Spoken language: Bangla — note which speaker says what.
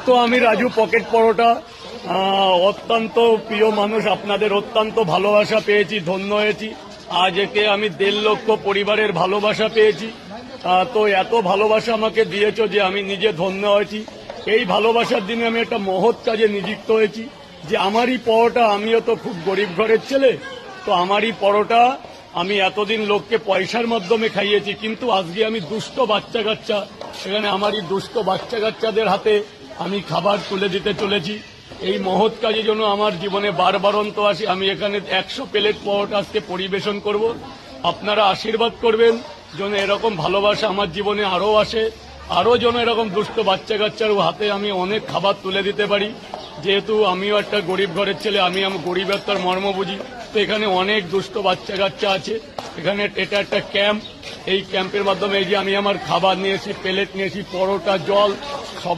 Speaker 1: তো আমি রাজু পকেট পরোটা অত্যন্ত প্রিয় মানুষ, আপনাদের অত্যন্ত ভালোবাসা পেয়েছি, ধন্য হয়েছি। আজ একে আমি 1.5 লক্ষ পরিবারের ভালোবাসা পেয়েছি। তো এত ভালোবাসা আমাকে দিয়েছ যে আমি নিজে ধন্য হয়েছি। এই ভালোবাসার দিনে আমি একটা মহৎ কাজে নিযুক্ত হয়েছি যে আমারই পরোটা, আমিও তো খুব গরিব ঘরের ছেলে, তো আমারই পরোটা আমি এতদিন লোককে পয়সার মাধ্যমে খাইয়েছি, কিন্তু আজকে আমি দুষ্ট বাচ্চা কাচ্চা, সেখানে আমারই দুষ্ট বাচ্চা কাচ্চাদের হাতে আমি খাবার তুলে দিতে চলেছি। এই মহৎ কাজের জন্য আমার জীবনে বারবারন্ত আসি। আমি এখানে 100 প্লেট পরোটা আজকে পরিবেশন করব। আপনারা আশীর্বাদ করবেন যেন এরকম ভালোবাসা আমার জীবনে আরও আসে, আরও যেন এরকম দুষ্ট বাচ্চা কাচ্চার হাতে আমি অনেক খাবার তুলে দিতে পারি। যেহেতু আমিও একটা গরিব ঘরের ছেলে, আমি গরিবের তার মর্ম বুঝি, তো এখানে অনেক দুষ্ট বাচ্চা কাচ্চা আছে। এখানে এটা একটা ক্যাম্প, এই ক্যাম্পের মাধ্যমে এই যে আমি আমার খাবার নিয়েছি, প্লেট নিয়েছি, পরোটা, জল, সবাই